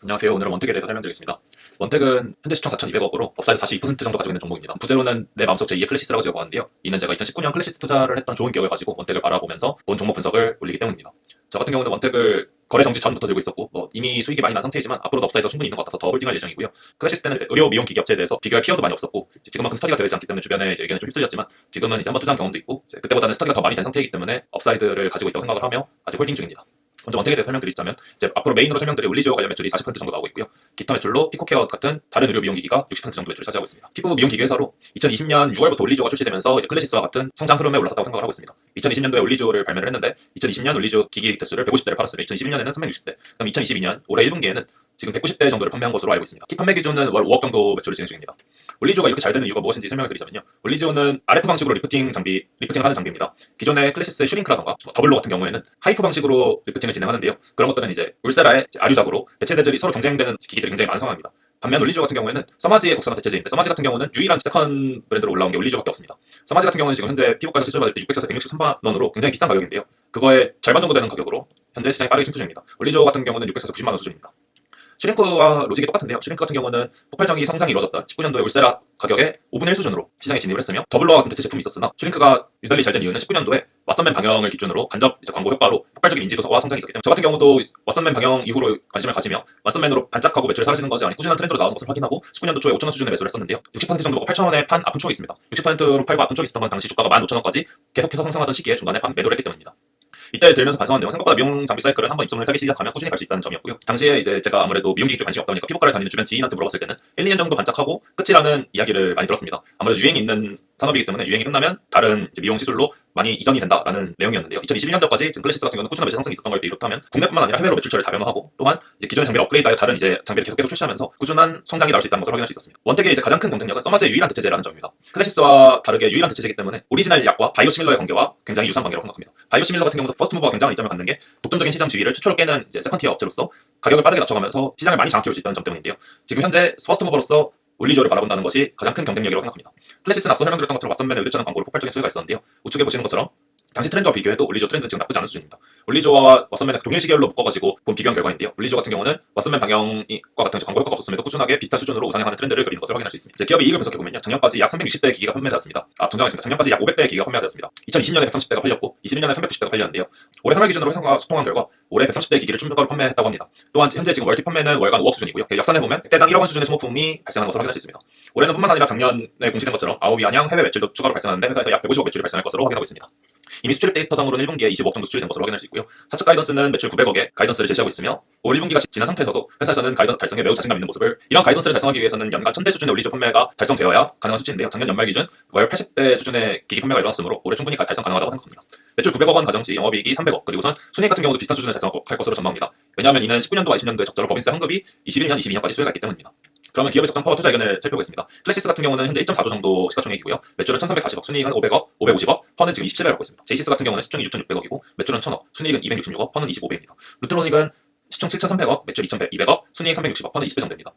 안녕하세요. 오늘은 원택에 대해서 설명드리겠습니다. 원택은 현재 시총 4,200억으로 업사이드 42% 정도 가지고 있는 종목입니다. 부제로는 내 마음속 제2의 클래시스라고 적어봤는데요. 이는 제가 2019년 클래시스 투자를 했던 좋은 기억을 가지고 원택을 바라보면서 본 종목 분석을 올리기 때문입니다. 저 같은 경우는 원택을 거래 정지 전부터 들고 있었고 이미 수익이 많이 난 상태이지만 앞으로도 업사이드가 충분히 있는 것 같아서 더 홀딩할 예정이고요. 클래시스 때는 의료 미용 기기 업체에 대해서 비교할 피어도 많이 없었고 지금만큼 스터디가 되어 있지 않기 때문에 주변에 의견에 좀 휩쓸렸지만 지금은 이제 한번 투자한 경험도 있고 그때보다는 스터디가 더 많이 된 상태이기 때문에 업사이드를 가지고 있다고 생각을 하며 아직 홀딩 중입니다. 먼저 원택에 대해서 설명드리자면 이제 앞으로 메인으로 설명드릴 올리지오 관련 매출이 40% 정도 나오고 있고요. 기타 매출로 피코케어 같은 다른 의료 미용기기가 60% 정도 매출을 차지하고 있습니다. 피부 미용기기 회사로 2020년 6월부터 올리지오가 출시되면서 이제 클래시스와 같은 성장 흐름에 올랐다고 생각을 하고 있습니다. 2020년도에 올리지오를 발매를 했는데 2020년 올리지오 기기 대수를 150대를 팔았으며 2021년에는 360대, 그럼 2022년 올해 1분기에는 지금 190대 정도를 판매한 것으로 알고 있습니다. 키 판매 기준은 월 5억 정도 매출을 진행 중입니다. 올리지오가 이렇게 잘 되는 이유가 무엇인지 설명을 드리자면요. 올리지오는 RF 방식으로 리프팅을 하는 장비입니다. 기존의 클래시스의 슈링크라던가 더블로 같은 경우에는 하이프 방식으로 리프팅을 진행하는데요. 그런 것들은 이제 울세라의 아류작으로 대체대들이 서로 경쟁되는 기기들이 굉장히 많은 상황입니다. 반면 올리지오 같은 경우에는 서마지의 국산화 대체제인데 서마지 같은 경우는 유일한 세컨 브랜드로 올라온 게 올리지오밖에 없습니다. 서마지 같은 경우는 지금 현재 피부과에서 시술받을 때 600에서 163만 원으로 굉장히 비싼 가격인데요. 그거의 절반 정도 되는 가격으로 현재 시장에 빠르게 침투 중입니다. 올리지오 같은 경우는 600에서 90만 원 수준입니다. 슈링크와 로직이 똑같은데요. 슈링크 같은 경우는 폭발적인 성장이 이루어졌다 19년도에 울세라 가격의 5분의 1 수준으로 시장에 진입을 했으며 더블로와 같은 대체 제품이 있었으나 슈링크가 유달리 잘 된 이유는 19년도에 왓썸맨 방영을 기준으로 간접 광고 효과로 폭발적인 인지도와 성장이 있었기 때문에 저 같은 경우도 왓썸맨 방영 이후로 관심을 가지며 왓썸맨으로 반짝하고 매출이 사라지는 것이 아닌 꾸준한 트렌드로 나오는 것을 확인하고 19년도 초에 5천원 수준의 매수를 했었는데요. 60% 정도가 8천원에 판 아픈 추억이 있습니다. 60%로 팔고 아픈 추억이 있었던 건 당시 주가가 15,000원까지 계속해서 상승하던 시기에 중간에 매도를 했기 때문입니다. 이때 들면서 반성한 내용은 생각보다 미용 장비 사이클은 한번 입소문을 사기 시작하면 꾸준히 갈 수 있다는 점이었고요. 당시에 이제 제가 아무래도 미용기기 쪽에 관심이 없다 보니까 피부과를 다니는 주변 지인한테 물어봤을 때는 1, 2년 정도 반짝하고 끝이라는 이야기를 많이 들었습니다. 아무래도 유행이 있는 산업이기 때문에 유행이 끝나면 다른 이제 미용 시술로 많이 이전이 된다라는 내용이었는데요. 2021년도까지 지금 클래시스 같은 경우는 꾸준한 매출 상승이 있었던 걸 비롯하면 국내뿐만 아니라 해외로 매출처를 다변화하고 또한 이제 기존의 장비를 업그레이드하여 다른 이제 장비를 계속 출시하면서 꾸준한 성장이 나올 수 있다는 것을 확인할 수 있었습니다. 원택의 이제 가장 큰 경쟁력은 서마지의 유일한 대체제라는 점입니다. 클래시스와 다르게 유일한 대체제이기 때문에 오리지널 약과 바이오시밀러의 관계와 굉장히 유사한 관계라고 생각합니다. 바이오시밀러 같은 경우도 퍼스트 무버가 굉장한 이점을 갖는 게 독점적인 시장 지위를 최초로 깨는 이제 세컨티어 업체로서 가격을 빠르게 낮춰가면서 시장을 많이 장악해 올 수 있다는 점 때문인데요. 지금 현재 퍼스트 무버로서 올리지오를 바라본다는 것이 가장 큰 경쟁력이라고 생각합니다. 클래시스는 앞서 설명드렸던 것처럼 왓썸맨의 의도자는 광고로 폭발적인 수요가 있었는데요. 우측에 보시는 것처럼 당시 트렌드와 비교해도 올리지오 트렌드는 지금 나쁘지 않은 수준입니다. 올리지오와 왓썸맨의 동일 시계열로 묶어가지고 본 비교한 결과인데요. 올리지오 같은 경우는 왓썸맨 방영과 같은 광고 효과가 없었음에도 꾸준하게 비슷한 수준으로 우상향하는 트렌드를 그리는 것을 확인할 수 있습니다. 이제 기업의 이익을 분석해보면요. 작년까지 약 360대 기기가 판매되었습니다. 동정하겠습니다. 작년까지 약 500대 기기가 판매되었습니다. 2020년에 130대가 팔렸고 21년에 390대가 팔렸는데요. 올해 3월 기준으로 회사가 소통한 결과 올해 130대 기기를 출고로 판매했다고 합니다. 또한 현재 지금 월티 판매는 월간 5억 수준이고요. 역산해보면 대당 1억 원 수준의 소모품이 발생하는 것을 확인할 수 있습니다. 올해는 뿐만 아니라 작년에 공시된 것처럼 아오미 안양 해외 매출도 추가로 발생하는데 회사에서 약 150억 매출이 발생할 것으로 확인하고 있습니다. 이미 수출입 데이터상으로는 1분기에 25억 정도 수출된 것으로 확인할 수 있고요. 사측 가이던스는 매출 900억의 가이던스를 제시하고 있으며 올 1분기가 지난 상태에서도 회사에서는 가이던스 달성에 매우 자신감 있는 모습을 이런 가이던스를 달성하기 위해서는 연간 1000대 수준의 올리지오 판매가 달성되어야 가능한 수치인데요. 작년 연말 기준 월 80대 수준의 기기 판매가 일어났으므로 올해 충분히 달성 가능하다고 생각합니다. 매출 900억 원 가정시 영업이익이 300억 그리고선 순이익 같은 경우도 비슷한 수준을 달성할 것으로 전망합니다. 왜냐하면 이는 19년도와 20년도에 적절한 법인세 환급이 21년, 22년까지 수혜가 있기 때문입니다. 그러면 기업의 적정 파워 투자 의견을 살펴보겠습니다. 클래시스 같은 경우는 현재 1.4조 정도 시가총액이고요. 매출은 1340억, 순이익은 500억, 550억, 펀은 지금 27을 갖고 있습니다. 제이시스 같은 경우는 시총이 6600억이고 매출은 1000억, 순이익은 266억, 펀은 25배입니다. 루트로닉은 시총 7300억, 매출 2200억, 순이익 360억, 펀은 20배 정도 됩니다.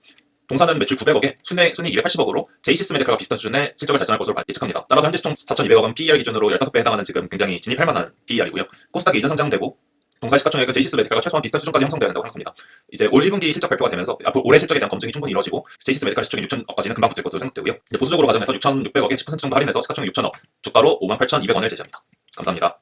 동사는 매출 900억에 순이익 280억으로 제이시스 메디카가 비슷한 수준의 실적을 달성할 것으로 예측합니다. 따라서 현재 시총 4200억은 PER 기준으로 15배 해당하는 지금 굉장히 진입할 만한 PER이고요. 코스닥이 이전 상장되고 동사 시가총액은 제이시스 메디칼과 최소한 비슷한 수준까지 형성돼야 된다고 생각합니다. 이제 올 1분기 실적 발표가 되면서 앞으로 올해 실적에 대한 검증이 충분히 이루어지고 제이시스 메디칼 시총이 6천억까지는 금방 붙을 것으로 생각되고요. 보수적으로 가정해서 6,600억에 10% 정도 할인해서 시가총액 6천억, 주가로 58,200원을 제시합니다. 감사합니다.